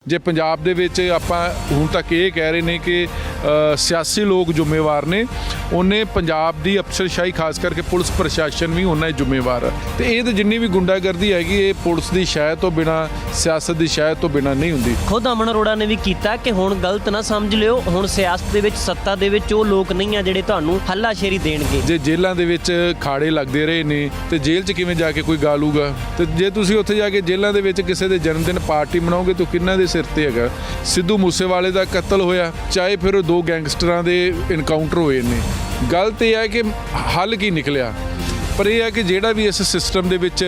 ਜੇ ਪੰਜਾਬ ਦੇ ਵਿੱਚ ਆਪਾਂ ਹੁਣ ਤੱਕ ਇਹ ਕਹਿ ਰਹੇ ਨੇ ਕਿ ਸਿਆਸੀ ਲੋਕ ਜ਼ਿੰਮੇਵਾਰ ਨੇ, ਉਹਨੇ ਪੰਜਾਬ ਦੀ ਅਫਸਰਸ਼ਾਹੀ ਖਾਸ ਕਰਕੇ ਪੁਲਿਸ ਪ੍ਰਸ਼ਾਸਨ ਵੀ ਉਹਨਾਂ ਹੀ ਜ਼ਿੰਮੇਵਾਰ ਹੈ। ਤੇ ਇਹ ਤਾਂ ਜਿੰਨੀ ਵੀ ਗੁੰਡਾਗਰਦੀ ਹੈਗੀ ਇਹ ਪੁਲਿਸ ਦੀ ਸ਼ਾਇਦ ਤੋਂ ਬਿਨਾਂ, ਸਿਆਸਤ ਦੀ ਸ਼ਾਇਦ ਤੋਂ ਬਿਨਾਂ ਨਹੀਂ ਹੁੰਦੀ। ਖੁਦ ਅਮਨ ਅਰੋੜਾ ਨੇ ਵੀ ਕੀਤਾ ਕਿ ਹੁਣ ਗਲਤ ਨਾ ਸਮਝ ਲਿਓ, ਹੁਣ ਸਿਆਸਤ ਦੇ ਵਿੱਚ, ਸੱਤਾ ਦੇ ਵਿੱਚ ਉਹ ਲੋਕ ਨਹੀਂ ਆ ਜਿਹੜੇ ਤੁਹਾਨੂੰ ਹੱਲਾਸ਼ੇਰੀ ਦੇਣਗੇ। ਜੇ ਜੇਲ੍ਹਾਂ ਦੇ ਵਿੱਚ ਖਾੜੇ ਲੱਗਦੇ ਰਹੇ ਨੇ ਤੇ ਜੇਲ੍ਹ 'ਚ ਕਿਵੇਂ ਜਾ ਕੇ ਕੋਈ ਗਾ ਲੂਗਾ? ਤੇ ਜੇ ਤੁਸੀਂ ਉੱਥੇ ਜਾ ਕੇ ਜੇਲ੍ਹਾਂ ਦੇ ਵਿੱਚ ਕਿਸੇ ਦੇ ਜਨਮ ਦਿਨ ਪਾਰਟੀ ਮਨਾਓਗੇ ਤਾਂ ਕਿਹਨਾਂ ਦੇ ਸਿਰ ਤੇ ਹੈਗਾ? ਸਿੱਧੂ ਮੂਸੇਵਾਲੇ ਦਾ ਕਤਲ ਹੋਇਆ, ਚਾਹੇ ਫਿਰ ਦੋ ਗੈਂਗਸਟਰਾਂ ਦੇ ਇਨਕਾਊਂਟਰ ਹੋਏ ਨੇ। ਗੱਲ ਤੇ ਇਹ ਹੈ ਕਿ ਹੱਲ ਕੀ ਨਿਕਲਿਆ, ਪਰ ਇਹ ਹੈ ਕਿ ਜਿਹੜਾ ਵੀ ਇਸ ਸਿਸਟਮ ਦੇ ਵਿੱਚ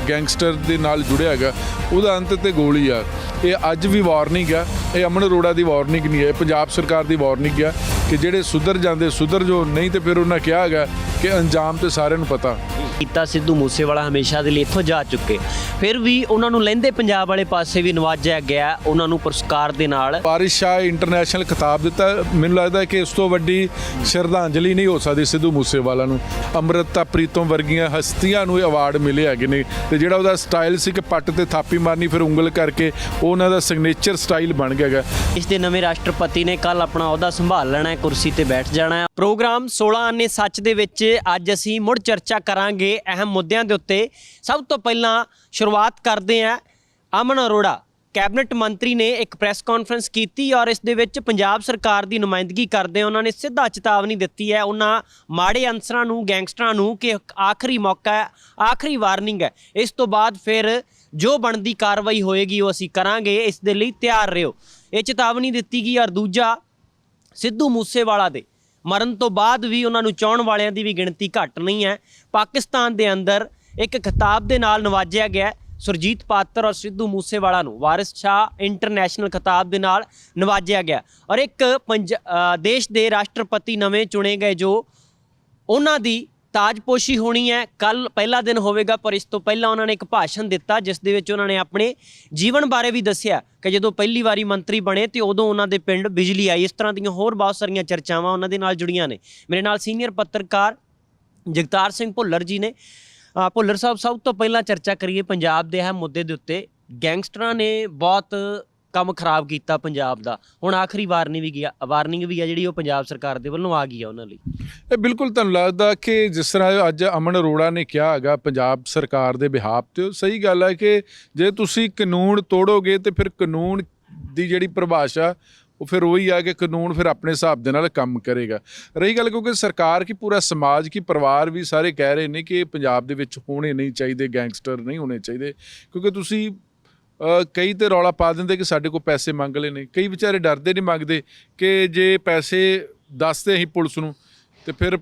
ਗੈਂਗਸਟਰ ਦੇ ਨਾਲ ਜੁੜਿਆ ਹੈਗਾ ਉਹਦਾ ਅੰਤ ਤੇ ਗੋਲੀ ਆ। ਇਹ ਅੱਜ ਵੀ ਵਾਰਨਿੰਗ ਆ, ਇਹ ਅਮਨ ਅਰੋੜਾ ਦੀ ਵਾਰਨਿੰਗ ਨਹੀਂ ਹੈ, ਪੰਜਾਬ ਸਰਕਾਰ ਦੀ ਵਾਰਨਿੰਗ ਆ ਕਿ ਜਿਹੜੇ ਸੁਧਰ ਜਾਂਦੇ ਸੁਧਰ ਜੋ, ਨਹੀਂ ਤੇ ਫਿਰ ਉਹਨਾਂ ਕਿਹਾ ਹੈਗਾ ਕਿ ਅੰਜਾਮ ਤੇ ਸਾਰਿਆਂ ਨੂੰ ਪਤਾ। ਕੀਤਾ ਸਿੱਧੂ ਮੂਸੇਵਾਲਾ ਹਮੇਸ਼ਾ ਦੇ ਲਈ ਇੱਥੋਂ ਜਾ ਚੁੱਕੇ, ਫਿਰ ਵੀ ਉਹਨਾਂ ਨੂੰ ਲਹਿੰਦੇ ਪੰਜਾਬ ਵਾਲੇ ਪਾਸੇ ਵੀ ਨਵਾਜਿਆ ਗਿਆ, ਉਹਨਾਂ ਨੂੰ ਪੁਰਸਕਾਰ ਦੇ ਨਾਲ ਵਾਰਿਸ ਸ਼ਾਹ ਇੰਟਰਨੈਸ਼ਨਲ ਖਿਤਾਬ ਦਿੱਤਾ। ਮੈਨੂੰ ਲੱਗਦਾ ਕਿ ਇਸ ਤੋਂ ਵੱਡੀ ਸ਼ਰਧਾਂਜਲੀ ਨਹੀਂ ਹੋ ਸਕਦੀ ਸਿੱਧੂ ਮੂਸੇਵਾਲਾ ਨੂੰ। ਅੰਮ੍ਰਿਤਾ ਪ੍ਰੀਤਮ ਵਰਗੀਆਂ ਹਸਤੀਆਂ ਨੂੰ ਇਹ ਅਵਾਰਡ ਮਿਲੇ ਹੈਗੇ ਨੇ, ਤੇ ਜਿਹੜਾ ਉਹਦਾ ਸਟਾਈਲ ਸੀ ਕਿ ਪੱਟ ਤੇ ਥਾਪੀ ਮਾਰਨੀ ਫਿਰ ਉਂਗਲ ਕਰਕੇ, ਉਹ ਉਹਨਾਂ ਦਾ ਸਿਗਨੇਚਰ ਸਟਾਈਲ ਬਣ ਗਿਆ ਹੈਗਾ। ਇਸ ਦੇ ਨਵੇਂ ਰਾਸ਼ਟਰਪਤੀ ਨੇ ਕੱਲ ਆਪਣਾ ਅਹੁਦਾ ਸੰਭਾਲ ਲੈਣਾ ਹੈ, ਕੁਰਸੀ ਤੇ ਬੈਠ ਜਾਣਾ ਹੈ। ਪ੍ਰੋਗਰਾਮ 16 ਆਨੇ ਸੱਚ ਦੇ ਵਿੱਚ ਅੱਜ ਅਸੀਂ ਮੁੜ ਚਰਚਾ ਕਰਾਂਗੇ ਅਹਿਮ ਮੁੱਦਿਆਂ ਦੇ ਉੱਤੇ। ਸਭ ਤੋਂ ਪਹਿਲਾਂ ਸ਼ੁਰੂਆਤ ਕਰਦੇ ਹਾਂ, ਅਮਨ ਅਰੋੜਾ ਕੈਬਨਿਟ ਮੰਤਰੀ ਨੇ ਇੱਕ ਪ੍ਰੈਸ ਕਾਨਫਰੰਸ ਕੀਤੀ ਔਰ ਇਸ ਦੇ ਵਿੱਚ ਪੰਜਾਬ ਸਰਕਾਰ ਦੀ ਨੁਮਾਇੰਦਗੀ ਕਰਦੇ ਉਹਨਾਂ ਨੇ ਸਿੱਧਾ ਚੇਤਾਵਨੀ ਦਿੱਤੀ ਹੈ ਉਹਨਾਂ ਮਾੜੇ ਅਨਸਰਾਂ ਨੂੰ, ਗੈਂਗਸਟਰਾਂ ਨੂੰ ਕਿ ਆਖਰੀ ਮੌਕਾ ਹੈ, ਆਖਰੀ ਵਾਰਨਿੰਗ ਹੈ, ਇਸ ਤੋਂ ਬਾਅਦ ਫਿਰ ਜੋ ਬਣਦੀ ਕਾਰਵਾਈ ਹੋਏਗੀ ਉਹ ਅਸੀਂ ਕਰਾਂਗੇ, ਇਸ ਦੇ ਲਈ ਤਿਆਰ ਰਹੋ। ਇਹ ਚੇਤਾਵਨੀ ਦਿੱਤੀ ਗਈ। ਔਰ ਦੂਜਾ, ਸਿੱਧੂ ਮੂਸੇਵਾਲਾ ਦੇ ਮਰਨ ਤੋਂ ਬਾਅਦ ਵੀ ਉਹਨਾਂ ਨੂੰ ਚਾਹੁਣ ਵਾਲਿਆਂ ਦੀ ਵੀ ਗਿਣਤੀ ਘੱਟ ਨਹੀਂ ਹੈ। ਪਾਕਿਸਤਾਨ ਦੇ ਅੰਦਰ ਇੱਕ ਖਿਤਾਬ ਦੇ ਨਾਲ ਨਵਾਜਿਆ ਗਿਆ ਸੁਰਜੀਤ ਪਾਤਰ ਔਰ ਸਿੱਧੂ ਮੂਸੇਵਾਲਾ ਨੂੰ ਵਾਰਿਸ ਸ਼ਾਹ ਇੰਟਰਨੈਸ਼ਨਲ ਖਿਤਾਬ ਦੇ ਨਾਲ ਨਵਾਜਿਆ ਗਿਆ। ਔਰ ਇੱਕ ਦੇਸ਼ ਦੇ ਰਾਸ਼ਟਰਪਤੀ ਨਵੇਂ ਚੁਣੇ ਗਏ ਜੋ ਉਹਨਾਂ ਦੀ ਤਾਜਪੋਸ਼ੀ ਹੋਣੀ ਹੈ। ਕੱਲ ਪਹਿਲਾ ਦਿਨ ਹੋਵੇਗਾ, ਪਰ ਇਸ ਤੋਂ ਪਹਿਲਾਂ ਉਹਨਾਂ ਨੇ ਇੱਕ ਭਾਸ਼ਣ ਦਿੱਤਾ ਜਿਸ ਦੇ ਵਿੱਚ ਉਹਨਾਂ ਨੇ ਆਪਣੇ ਜੀਵਨ ਬਾਰੇ ਵੀ ਦੱਸਿਆ ਕਿ ਜਦੋਂ ਪਹਿਲੀ ਵਾਰੀ ਮੰਤਰੀ ਬਣੇ ਤੇ ਉਦੋਂ ਉਹਨਾਂ ਦੇ ਪਿੰਡ ਬਿਜਲੀ ਆਈ। ਇਸ ਤਰ੍ਹਾਂ ਦੀਆਂ ਹੋਰ ਬਹੁਤ ਸਾਰੀਆਂ ਚਰਚਾਵਾਂ ਉਹਨਾਂ ਦੇ ਨਾਲ ਜੁੜੀਆਂ ਨੇ। ਮੇਰੇ ਨਾਲ ਸੀਨੀਅਰ ਪੱਤਰਕਾਰ ਜਗਤਾਰ ਸਿੰਘ ਭੁੱਲਰ ਜੀ ਨੇ। ਭੁੱਲਰ ਸਾਹਿਬ, ਸਭ ਤੋਂ ਪਹਿਲਾਂ ਚਰਚਾ ਕਰੀਏ ਪੰਜਾਬ ਦੇ ਅਹਿਮ ਮੁੱਦੇ ਦੇ ਉੱਤੇ। ਗੈਂਗਸਟਰਾਂ ਨੇ ਬਹੁਤ ਕੰਮ ਖਰਾਬ ਕੀਤਾ ਪੰਜਾਬ ਦਾ, ਹੁਣ ਆਖਰੀ ਵਾਰਨਿੰਗ ਵੀ ਆ ਜਿਹੜੀ ਉਹ ਪੰਜਾਬ ਸਰਕਾਰ ਦੇ ਵੱਲੋਂ ਆ ਗਈ ਆ ਉਹਨਾਂ ਲਈ। ਇਹ ਬਿਲਕੁਲ ਤੁਹਾਨੂੰ ਲੱਗਦਾ ਕਿ ਜਿਸ ਤਰ੍ਹਾਂ ਅੱਜ ਅਮਨ ਅਰੋੜਾ ਨੇ ਕਿਹਾ ਹੈਗਾ ਪੰਜਾਬ ਸਰਕਾਰ ਦੇ ਬਿਹਾਫ 'ਤੇ, ਸਹੀ ਗੱਲ ਹੈ ਕਿ ਜੇ ਤੁਸੀਂ ਕਾਨੂੰਨ ਤੋੜੋਗੇ ਤੇ ਫਿਰ ਕਾਨੂੰਨ ਦੀ ਜਿਹੜੀ ਪਰਿਭਾਸ਼ਾ ਉਹ ਫਿਰ ਉਹੀ ਆ ਕਿ ਕਾਨੂੰਨ ਫਿਰ ਆਪਣੇ ਹਿਸਾਬ ਦੇ ਨਾਲ ਕੰਮ ਕਰੇਗਾ। ਰਹੀ ਗੱਲ ਕਿਉਂਕਿ ਸਰਕਾਰ ਕੀ ਪੂਰਾ ਸਮਾਜ ਕੀ ਪਰਿਵਾਰ ਵੀ ਸਾਰੇ ਕਹਿ ਰਹੇ ਨੇ ਕਿ ਪੰਜਾਬ ਦੇ ਵਿੱਚ ਹੋਣੇ ਨਹੀਂ ਚਾਹੀਦੇ, ਗੈਂਗਸਟਰ ਨਹੀਂ ਹੋਣੇ ਚਾਹੀਦੇ, ਕਿਉਂਕਿ ਤੁਸੀਂ ਕਈ ਤੇ ਰੌਲਾ ਪਾ ਦਿੰਦੇ ਕਿ ਸਾਡੇ ਕੋਲ ਪੈਸੇ ਮੰਗ ਲਏ ਨੇ। ਕਈ ਵਿਚਾਰੇ ਡਰਦੇ ਨਹੀਂ ਮੰਗਦੇ ਕਿ ਜੇ ਪੈਸੇ ਦੱਸਦੇ ਅਸੀਂ ਪੁਲਿਸ ਨੂੰ ਤੇ ਫਿਰ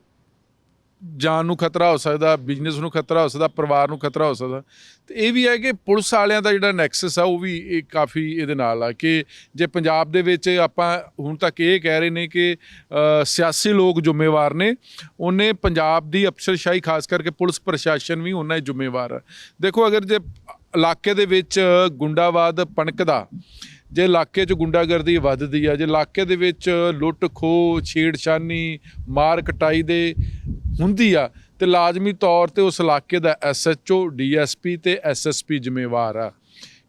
ਜਾਨ ਨੂੰ ਖਤਰਾ ਹੋ ਸਕਦਾ, ਬਿਜ਼ਨਸ ਨੂੰ ਖਤਰਾ ਹੋ ਸਕਦਾ, ਪਰਿਵਾਰ ਨੂੰ ਖਤਰਾ ਹੋ ਸਕਦਾ। ਤੇ ਇਹ ਵੀ ਹੈ ਕਿ ਪੁਲਿਸ ਵਾਲਿਆਂ ਦਾ ਜਿਹੜਾ ਨੈਕਸਸ ਆ ਉਹ ਵੀ ਇਹ ਕਾਫੀ ਇਹਦੇ ਨਾਲ ਆ ਕਿ ਜੇ ਪੰਜਾਬ ਦੇ ਵਿੱਚ ਆਪਾਂ ਹੁਣ ਤੱਕ ਇਹ ਕਹਿ ਰਹੇ ਨੇ ਕਿ ਸਿਆਸੀ ਲੋਕ ਜ਼ਿੰਮੇਵਾਰ ਨੇ, ਉਹਨੇ ਪੰਜਾਬ ਦੀ ਅਫਸਰਸ਼ਾਹੀ ਖਾਸ ਕਰਕੇ ਪੁਲਿਸ ਪ੍ਰਸ਼ਾਸਨ ਵੀ ਉਹਨਾਂ ਹੀ ਜ਼ਿੰਮੇਵਾਰ ਆ। ਦੇਖੋ, ਅਗਰ ਜੇ ਇਲਾਕੇ ਦੇ ਵਿੱਚ ਗੁੰਡਾਵਾਦ ਪਣਕਦਾ, ਜੇ ਇਲਾਕੇ 'ਚ ਗੁੰਡਾਗਰਦੀ ਵੱਧਦੀ ਆ, ਜੇ ਇਲਾਕੇ ਦੇ ਵਿੱਚ ਲੁੱਟ ਖੋਹ, ਛੇੜਛਾਨੀ, ਮਾਰ ਕਟਾਈ ਦੇ ਹੁੰਦੀ ਆ, ਤੇ ਲਾਜ਼ਮੀ ਤੌਰ 'ਤੇ ਉਸ ਇਲਾਕੇ ਦਾ SHO, DSP ਤੇ SSP ਜ਼ਿੰਮੇਵਾਰ ਆ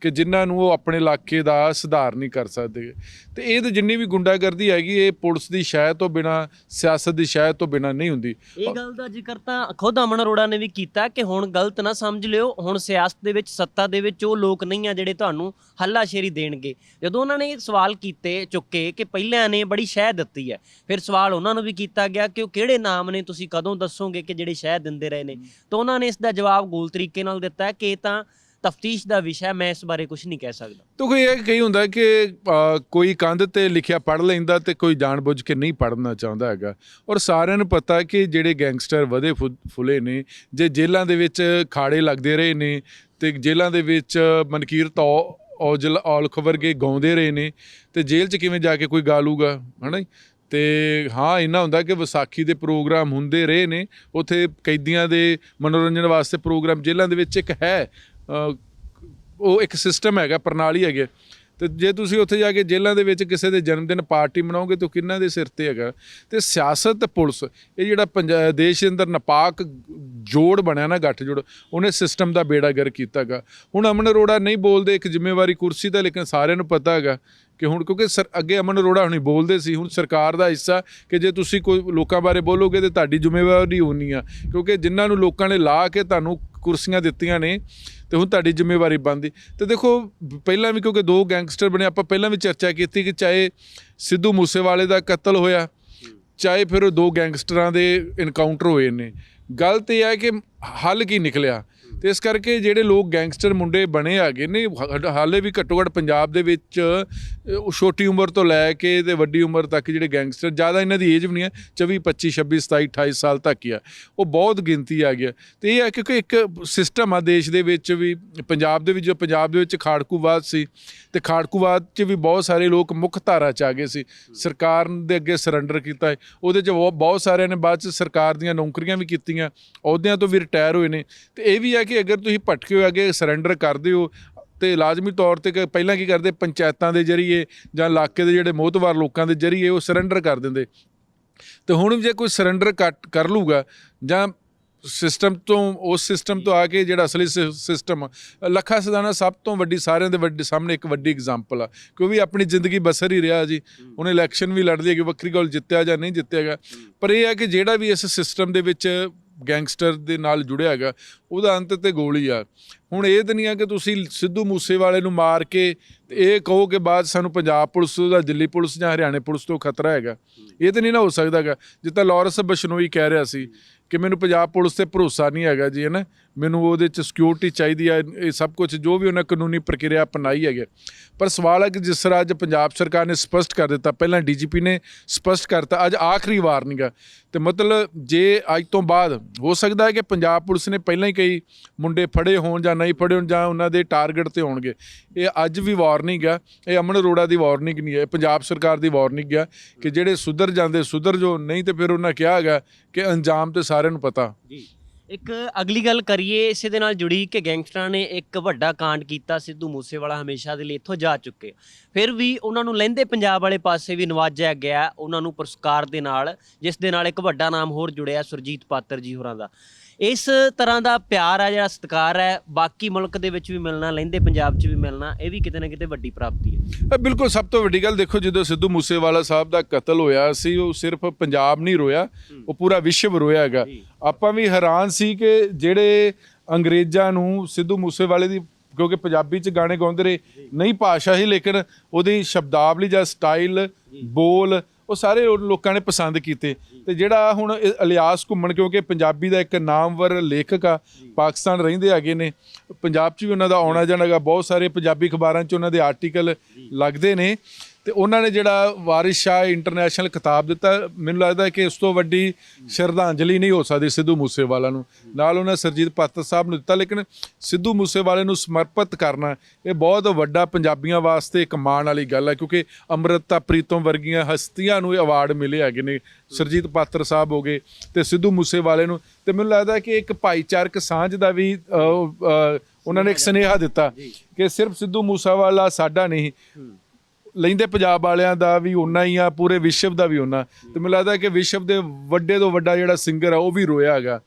ਕਿ ਜਿਨ੍ਹਾਂ ਨੂੰ ਉਹ ਆਪਣੇ ਇਲਾਕੇ ਦਾ ਸੁਧਾਰ ਨਹੀਂ ਕਰ ਸਕਦੇ। ਤੇ ਇਹ ਤਾਂ ਜਿੰਨੀ ਵੀ ਗੁੰਡਾਗਰਦੀ ਹੈਗੀ ਇਹ ਪੁਲਿਸ ਦੀ ਸ਼ਾਇਦ ਤੋਂ ਬਿਨਾਂ, ਸਿਆਸਤ ਦੀ ਸ਼ਾਇਦ ਤੋਂ ਬਿਨਾਂ ਨਹੀਂ ਹੁੰਦੀ। ਇਹ ਗੱਲ ਦਾ ਜ਼ਿਕਰ ਤਾਂ ਖੁਦ ਅਮਨ ਅਰੋੜਾ ਨੇ ਵੀ ਕੀਤਾ ਕਿ ਹੁਣ ਗਲਤ ਨਾ ਸਮਝ ਲਿਓ, ਹੁਣ ਸਿਆਸਤ ਦੇ ਵਿੱਚ, ਸੱਤਾ ਦੇ ਵਿੱਚ ਉਹ ਲੋਕ ਨਹੀਂ ਆ ਜਿਹੜੇ ਤੁਹਾਨੂੰ ਹੱਲਾਸ਼ੇਰੀ ਦੇਣਗੇ। ਜਦੋਂ ਉਹਨਾਂ ਨੇ ਸਵਾਲ ਕੀਤੇ ਚੁੱਕੇ ਕਿ ਪਹਿਲਿਆਂ ਨੇ ਬੜੀ ਸ਼ਹਿ ਦਿੱਤੀ ਹੈ, ਫਿਰ ਸਵਾਲ ਉਹਨਾਂ ਨੂੰ ਵੀ ਕੀਤਾ ਗਿਆ ਕਿ ਉਹ ਕਿਹੜੇ ਨਾਮ ਨੇ, ਤੁਸੀਂ ਕਦੋਂ ਦੱਸੋਗੇ ਕਿ ਜਿਹੜੇ ਸ਼ਹਿ ਦਿੰਦੇ ਰਹੇ ਨੇ। ਤਾਂ ਉਹਨਾਂ ਨੇ ਇਸ ਦਾ ਜਵਾਬ ਗੋਲ ਤਰੀਕੇ ਨਾਲ ਦਿੱਤਾ ਕਿ ਇਹ ਤਾਂ ਤਫਤੀਸ਼ ਦਾ ਵਿਸ਼ਾ, ਮੈਂ ਇਸ ਬਾਰੇ ਕੁਝ ਨਹੀਂ ਕਹਿ ਸਕਦਾ। ਤਾਂ ਕੋਈ ਇਹ ਕਈ ਹੁੰਦਾ ਕਿ ਕੋਈ ਕੰਧ 'ਤੇ ਲਿਖਿਆ ਪੜ੍ਹ ਲੈਂਦਾ ਤੇ ਕੋਈ ਜਾਣ-ਬੁੱਝ ਕੇ ਨਹੀਂ ਪੜ੍ਹਨਾ ਚਾਹੁੰਦਾ ਹੈਗਾ। ਔਰ ਸਾਰਿਆਂ ਨੂੰ ਪਤਾ ਕਿ ਜਿਹੜੇ ਗੈਂਗਸਟਰ ਵਧੇ ਫੁੱਲੇ ਨੇ, ਜੇ ਜੇਲ੍ਹਾਂ ਦੇ ਵਿੱਚ ਖਾੜੇ ਲੱਗਦੇ ਰਹੇ ਨੇ ਤੇ ਜੇਲ੍ਹਾਂ ਦੇ ਵਿੱਚ ਮਨਕੀਰਤ ਔਲਖ ਵਰਗੇ ਗਾਉਂਦੇ ਰਹੇ ਨੇ, ਤੇ ਜੇਲ੍ਹ 'ਚ ਕਿਵੇਂ ਜਾ ਕੇ ਕੋਈ ਗਾ ਲੂਗਾ, ਹੈ ਨਾ। ਤੇ ਹਾਂ, ਇੰਨਾ ਹੁੰਦਾ ਕਿ ਵਿਸਾਖੀ ਦੇ ਪ੍ਰੋਗਰਾਮ ਹੁੰਦੇ ਰਹੇ ਨੇ, ਉੱਥੇ ਕੈਦੀਆਂ ਦੇ ਮਨੋਰੰਜਨ ਵਾਸਤੇ ਪ੍ਰੋਗਰਾਮ ਜੇਲ੍ਹਾਂ ਦੇ ਵਿੱਚ ਇੱਕ ਹੈ, ਉਹ ਇੱਕ ਸਿਸਟਮ ਹੈਗਾ, ਪ੍ਰਣਾਲੀ ਹੈਗੇ। ਤੇ ਜੇ ਤੁਸੀਂ ਉੱਥੇ ਜਾ ਕੇ ਜੇਲ੍ਹਾਂ ਦੇ ਵਿੱਚ ਕਿਸੇ ਦੇ ਜਨਮ ਦਿਨ ਪਾਰਟੀ ਮਨਾਓਗੇ ਤਾਂ ਕਿਹਨਾਂ ਦੇ ਸਿਰ ਤੇ ਹੈਗਾ। ਤੇ ਸਿਆਸਤ ਤੇ ਪੁਲਿਸ, ਇਹ ਜਿਹੜਾ ਦੇਸ਼ ਦੇ ਅੰਦਰ ਨਾਪਾਕ ਜੋੜ ਬਣਿਆ ਨਾ, ਗੱਠਜੋੜ, ਉਹਨੇ ਸਿਸਟਮ ਦਾ ਬੇੜਾ ਗਰਕ ਕੀਤਾ ਹੈਗਾ। ਹੁਣ ਅਮਨ ਅਰੋੜਾ ਨਹੀਂ ਬੋਲਦੇ, ਇੱਕ ਜ਼ਿੰਮੇਵਾਰੀ ਕੁਰਸੀ ਦਾ, ਲੇਕਿਨ ਸਾਰਿਆਂ ਨੂੰ ਪਤਾ ਹੈਗਾ ਕਿ ਹੁਣ ਕਿਉਂਕਿ ਅੱਗੇ ਅਮਨ ਅਰੋੜਾ ਹੁਣੀ ਬੋਲਦੇ ਸੀ, ਹੁਣ ਸਰਕਾਰ ਦਾ ਹਿੱਸਾ ਕਿ ਜੇ ਤੁਸੀਂ ਕੋਈ ਲੋਕਾਂ ਬਾਰੇ ਬੋਲੋਗੇ ਤਾਂ ਤੁਹਾਡੀ ਜ਼ਿੰਮੇਵਾਰੀ ਹੋਣੀ ਆ, ਕਿਉਂਕਿ ਜਿਨ੍ਹਾਂ ਨੂੰ ਲੋਕਾਂ ਨੇ ਲਾ ਕੇ ਤੁਹਾਨੂੰ ਕੁਰਸੀਆਂ ਦਿੱਤੀਆਂ ਨੇ ਤੇ ਹੁਣ ਤੁਹਾਡੀ ਜ਼ਿੰਮੇਵਾਰੀ ਬਣਦੀ। ਤੇ ਦੇਖੋ ਪਹਿਲਾਂ ਵੀ ਕਿਉਂਕਿ 2 ਗੈਂਗਸਟਰ ਬਣੇ, ਆਪਾਂ ਪਹਿਲਾਂ ਵੀ ਚਰਚਾ ਕੀਤੀ ਕਿ ਚਾਹੇ ਸਿੱਧੂ ਮੂਸੇਵਾਲੇ ਦਾ ਕਤਲ ਹੋਇਆ, ਚਾਹੇ ਫਿਰ 2 ਗੈਂਗਸਟਰਾਂ ਦੇ ਇਨਕਾਊਂਟਰ ਹੋਏ ਨੇ, ਗੱਲ ਤੇ ਇਹ ਹੈ ਕਿ ਹੱਲ ਕੀ ਨਿਕਲਿਆ। ਤੇ ਇਸ ਕਰਕੇ ਜਿਹੜੇ ਲੋਕ ਗੈਂਗਸਟਰ ਮੁੰਡੇ ਬਣੇ ਹੈਗੇ ਨੇ, ਹਾਲੇ ਵੀ ਘੱਟੋ ਘੱਟ ਪੰਜਾਬ ਦੇ ਵਿੱਚ ਛੋਟੀ ਉਮਰ ਤੋਂ ਲੈ ਕੇ ਤੇ ਵੱਡੀ ਉਮਰ ਤੱਕ ਜਿਹੜੇ ਗੈਂਗਸਟਰ, ਜ਼ਿਆਦਾ ਇਹਨਾਂ ਦੀ ਏਜ ਵੀ ਨਹੀਂ ਹੈ, 24 25 26 27 28 ਸਾਲ ਤੱਕ ਹੀ ਆ, ਉਹ ਬਹੁਤ ਗਿਣਤੀ ਆ ਗਿਆ। ਤੇ ਇਹ ਹੈ ਕਿਉਂਕਿ ਇੱਕ ਸਿਸਟਮ ਆ ਦੇਸ਼ ਦੇ ਵਿੱਚ ਵੀ, ਪੰਜਾਬ ਦੇ ਵਿੱਚ ਜੋ ਪੰਜਾਬ ਦੇ ਵਿੱਚ ਖਾੜਕੂਵਾਦ ਸੀ, ਤੇ ਖਾੜਕੂਵਾਦ 'ਚ ਵੀ ਬਹੁਤ ਸਾਰੇ ਲੋਕ ਮੁੱਖ ਧਾਰਾ 'ਚ ਆ ਗਏ ਸੀ, ਸਰਕਾਰ ਦੇ ਅੱਗੇ ਸਰੈਂਡਰ ਕੀਤਾ ਹੈ। ਉਹਦੇ 'ਚ ਬਹੁਤ ਸਾਰਿਆਂ ਨੇ ਬਾਅਦ 'ਚ ਸਰਕਾਰ ਦੀਆਂ ਨੌਕਰੀਆਂ ਵੀ ਕੀਤੀਆਂ, ਅਹੁਦਿਆਂ ਤੋਂ ਵੀ ਰਿਟਾਇਰ ਹੋਏ ਨੇ। ਤੇ ਇਹ ਵੀ ਹੈ ਕਿ ਅਗਰ ਤੁਸੀਂ ਭਟਕੇ ਹੋ ਅੱਗੇ ਸਰੈਂਡਰ ਕਰਦੇ ਹੋ ਤੇ ਲਾਜ਼ਮੀ ਤੌਰ ਤੇ ਪਹਿਲਾਂ ਕੀ ਕਰਦੇ, ਪੰਚਾਇਤਾਂ ਦੇ ਜ਼ਰੀਏ ਜਾਂ ਇਲਾਕੇ ਦੇ ਜਿਹੜੇ ਮੋਹਤਵਾਰ ਲੋਕਾਂ ਦੇ ਜ਼ਰੀਏ ਉਹ ਸਰੈਂਡਰ ਕਰ ਦਿੰਦੇ। ਤੇ ਹੁਣ ਜੇ ਕੋਈ ਸਰੈਂਡਰ ਕਰ ਲੂਗਾ ਜਾਂ ਸਿਸਟਮ ਤੋਂ, ਉਸ ਸਿਸਟਮ ਤੋਂ ਆ ਕੇ ਜਿਹੜਾ ਅਸਲੀ ਸਿਸਟਮ, ਲੱਖਾ ਸਿਧਾਣਾ ਸਭ ਤੋਂ ਵੱਡੀ, ਸਾਰਿਆਂ ਦੇ ਵੱਡੇ ਸਾਹਮਣੇ ਇੱਕ ਵੱਡੀ ਐਗਜ਼ਾਮਪਲ ਆ, ਕਿ ਉਹ ਵੀ ਆਪਣੀ ਜ਼ਿੰਦਗੀ ਬਸਰ ਹੀ ਰਿਹਾ ਜੀ। ਉਹਨੇ ਇਲੈਕਸ਼ਨ ਵੀ ਲੜਦੀ ਹੈ ਕਿ ਵੱਖਰੀ ਗੱਲ ਜਿੱਤਿਆ ਜਾਂ ਨਹੀਂ ਜਿੱਤਿਆਗਾ, ਪਰ ਇਹ ਹੈ ਕਿ ਜਿਹੜਾ ਵੀ ਇਸ ਸਿਸਟਮ ਦੇ ਵਿੱਚ ਗੈਂਗਸਟਰ ਦੇ ਨਾਲ ਜੁੜਿਆ ਹੈਗਾ ਉਹਦਾ ਅੰਤ ਤੇ ਗੋਲੀ ਆ। ਹੁਣ ਇਹ ਤਾਂ ਨਹੀਂ ਆ ਕਿ ਤੁਸੀਂ ਸਿੱਧੂ ਮੂਸੇਵਾਲੇ ਨੂੰ ਮਾਰ ਕੇ ਇਹ ਕਹੋ ਕਿ ਬਾਅਦ ਸਾਨੂੰ ਪੰਜਾਬ ਪੁਲਿਸ ਦਾ, ਦਿੱਲੀ ਪੁਲਿਸ ਜਾਂ ਹਰਿਆਣੇ ਪੁਲਿਸ ਤੋਂ ਖਤਰਾ ਹੈਗਾ। ਇਹ ਤਾਂ ਨਹੀਂ ਨਾ ਹੋ ਸਕਦਾ ਹੈਗਾ। ਜਿੱਦਾਂ ਲਾਰੈਂਸ ਬਿਸ਼ਨੋਈ ਕਹਿ ਰਿਹਾ ਸੀ ਕਿ ਮੈਨੂੰ ਪੰਜਾਬ ਪੁਲਿਸ 'ਤੇ ਭਰੋਸਾ ਨਹੀਂ ਹੈਗਾ ਜੀ, ਹੈ ਨਾ, ਮੈਨੂੰ ਉਹਦੇ 'ਚ ਸਿਕਿਉਰਿਟੀ ਚਾਹੀਦੀ ਹੈ, ਇਹ ਸਭ ਕੁਝ ਜੋ ਵੀ ਉਹਨਾਂ ਕਾਨੂੰਨੀ ਪ੍ਰਕਿਰਿਆ ਅਪਣਾਈ ਹੈਗੇ। ਪਰ ਸਵਾਲ ਹੈ ਕਿ ਜਿਸ ਤਰ੍ਹਾਂ ਅੱਜ ਪੰਜਾਬ ਸਰਕਾਰ ਨੇ ਸਪਸ਼ਟ ਕਰ ਦਿੱਤਾ, ਪਹਿਲਾਂ DGP ਨੇ ਸਪਸ਼ਟ ਕਰਤਾ, ਅੱਜ ਆਖਰੀ ਵਾਰਨਿੰਗ ਆ। ਤੇ ਮਤਲਬ ਜੇ ਅੱਜ ਤੋਂ ਬਾਅਦ ਹੋ ਸਕਦਾ ਹੈ ਕਿ ਪੰਜਾਬ ਪੁਲਿਸ ਨੇ ਪਹਿਲਾਂ ਹੀ ਕਈ ਮੁੰਡੇ ਫੜੇ ਹੋਣ ਜਾਂ ਨਹੀਂ ਫੜੇ ਹੋਣ ਜਾਂ ਉਹਨਾਂ ਦੇ ਟਾਰਗੇਟ 'ਤੇ ਹੋਣਗੇ। ਇਹ ਅੱਜ ਵੀ ਵਾਰਨਿੰਗ ਆ, ਇਹ ਅਮਨ ਅਰੋੜਾ ਦੀ ਵਾਰਨਿੰਗ ਨਹੀਂ ਹੈ, ਇਹ ਪੰਜਾਬ ਸਰਕਾਰ ਦੀ ਵਾਰਨਿੰਗ ਆ ਕਿ ਜਿਹੜੇ ਸੁਧਰ ਜਾਂਦੇ ਸੁਧਰ ਜੋ, ਨਹੀਂ ਤੇ ਫਿਰ ਉਹਨਾਂ ਕਿਹਾ ਹੈਗਾ ਕਿ ਅੰਜਾਮ ਤੇ ਸਾਰਿਆਂ ਨੂੰ ਪਤਾ ਜੀ। ਇੱਕ ਅਗਲੀ ਗੱਲ ਕਰੀਏ ਇਸੇ ਦੇ ਨਾਲ ਜੁੜੀ ਕਿ ਗੈਂਗਸਟਰਾਂ ਨੇ ਇੱਕ ਵੱਡਾ ਕਾਂਡ ਕੀਤਾ, ਸਿੱਧੂ ਮੂਸੇਵਾਲਾ ਹਮੇਸ਼ਾ ਦੇ ਲਈ ਇੱਥੋਂ ਜਾ ਚੁੱਕੇ, ਫਿਰ ਵੀ ਉਹਨਾਂ ਨੂੰ ਲਹਿੰਦੇ ਪੰਜਾਬ ਵਾਲੇ ਪਾਸੇ ਵੀ ਨਵਾਜਿਆ ਗਿਆ ਉਹਨਾਂ ਨੂੰ ਪੁਰਸਕਾਰ ਦੇ ਨਾਲ, ਜਿਸ ਦੇ ਨਾਲ ਇੱਕ ਵੱਡਾ ਨਾਮ ਹੋਰ ਜੁੜਿਆ, ਸੁਰਜੀਤ ਪਾਤਰ ਜੀ ਹੋਰਾਂ ਦਾ। ਇਸ ਤਰ੍ਹਾਂ ਦਾ ਪਿਆਰ ਹੈ, ਜਿਹੜਾ ਸਤਿਕਾਰ ਹੈ, ਬਾਕੀ ਮੁਲਕ ਦੇ ਵਿੱਚ ਵੀ ਮਿਲਣਾ, ਲਹਿੰਦੇ ਪੰਜਾਬ 'ਚ ਵੀ ਮਿਲਣਾ, ਇਹ ਵੀ ਕਿਤੇ ਨਾ ਕਿਤੇ ਵੱਡੀ ਪ੍ਰਾਪਤੀ ਹੈ। ਬਿਲਕੁਲ ਸਭ ਤੋਂ ਵੱਡੀ ਗੱਲ ਦੇਖੋ, ਜਦੋਂ ਸਿੱਧੂ ਮੂਸੇਵਾਲਾ ਸਾਹਿਬ ਦਾ ਕਤਲ ਹੋਇਆ ਸੀ, ਉਹ ਸਿਰਫ ਪੰਜਾਬ ਨਹੀਂ ਰੋਇਆ, ਉਹ ਪੂਰਾ ਵਿਸ਼ਵ ਰੋਇਆ ਹੈਗਾ। ਆਪਾਂ ਵੀ ਹੈਰਾਨ ਸੀ ਕਿ ਜਿਹੜੇ ਅੰਗਰੇਜ਼ਾਂ ਨੂੰ ਸਿੱਧੂ ਮੂਸੇਵਾਲੇ ਦੀ, ਕਿਉਂਕਿ ਪੰਜਾਬੀ 'ਚ ਗਾਣੇ ਗਾਉਂਦੇ ਰਹੇ, ਨਹੀਂ ਭਾਸ਼ਾ ਹੀ, ਲੇਕਿਨ ਉਹਦੀ ਸ਼ਬਦਾਵਲੀ ਜਾਂ ਸਟਾਈਲ, ਬੋਲ, ਉਹ ਸਾਰੇ ਲੋਕਾਂ ਨੇ ਪਸੰਦ ਕੀਤੇ। ਤੇ ਜਿਹੜਾ ਹੁਣ ਇਲਿਆਸ ਘੁੰਮਣ, ਕਿਉਂਕਿ ਪੰਜਾਬੀ ਦਾ ਇੱਕ ਨਾਮਵਰ ਲੇਖਕ ਆ, ਪਾਕਿਸਤਾਨ ਰਹਿੰਦੇ ਹੈਗੇ ਨੇ, ਪੰਜਾਬ 'ਚ ਵੀ ਉਹਨਾਂ ਦਾ ਆਉਣਾ ਜਾਣਾ ਹੈਗਾ, ਬਹੁਤ ਸਾਰੇ ਪੰਜਾਬੀ ਅਖਬਾਰਾਂ 'ਚ ਉਹਨਾਂ ਦੇ ਆਰਟੀਕਲ ਲੱਗਦੇ ਨੇ। ਤੇ ਉਹਨਾਂ ਨੇ ਜਿਹੜਾ ਵਾਰਿਸ ਸ਼ਾਹ ਇੰਟਰਨੈਸ਼ਨਲ ਖਿਤਾਬ ਦਿੱਤਾ, ਮੈਨੂੰ ਲੱਗਦਾ ਕਿ ਉਸ ਤੋਂ ਵੱਡੀ ਸ਼ਰਧਾਂਜਲੀ ਨਹੀਂ ਹੋ ਸਕਦੀ ਸਿੱਧੂ ਮੂਸੇਵਾਲਾ ਨੂੰ। ਨਾਲ ਉਹਨਾਂ ਸੁਰਜੀਤ ਪਾਤਰ ਸਾਹਿਬ ਨੂੰ ਦਿੱਤਾ, ਲੇਕਿਨ ਸਿੱਧੂ ਮੂਸੇਵਾਲੇ ਨੂੰ ਸਮਰਪਿਤ ਕਰਨਾ ਇਹ ਬਹੁਤ ਵੱਡਾ ਪੰਜਾਬੀਆਂ ਵਾਸਤੇ ਇੱਕ ਮਾਣ ਵਾਲੀ ਗੱਲ ਹੈ, ਕਿਉਂਕਿ ਅੰਮ੍ਰਿਤਾ ਪ੍ਰੀਤਮ ਵਰਗੀਆਂ ਹਸਤੀਆਂ ਨੂੰ ਇਹ ਅਵਾਰਡ ਮਿਲੇ ਹੈਗੇ ਨੇ, ਸੁਰਜੀਤ ਪਾਤਰ ਸਾਹਿਬ ਹੋ ਗਏ ਤੇ ਸਿੱਧੂ ਮੂਸੇਵਾਲੇ ਨੂੰ। ਤੇ ਮੈਨੂੰ ਲੱਗਦਾ ਕਿ ਇੱਕ ਭਾਈਚਾਰਕ ਸਾਂਝ ਦਾ ਵੀ ਉਹਨਾਂ ਨੇ ਇੱਕ ਸੁਨੇਹਾ ਦਿੱਤਾ ਕਿ ਸਿਰਫ ਸਿੱਧੂ ਮੂਸੇਵਾਲਾ ਸਾਡਾ ਨਹੀਂ, ਲਹਿੰਦੇ ਪੰਜਾਬ ਵਾਲਿਆਂ ਦਾ ਵੀ ਓਨਾ ਹੀ ਆ, ਪੂਰੇ ਵਿਸ਼ਵ ਦਾ ਵੀ ਓਨਾ। ਤੇ ਮੈਨੂੰ ਲੱਗਦਾ ਕਿ ਵਿਸ਼ਵ ਦੇ ਵੱਡੇ ਤੋਂ ਵੱਡਾ ਜਿਹੜਾ ਸਿੰਗਰ ਆ ਉਹ ਵੀ ਰੋਇਆ ਹੈਗਾ।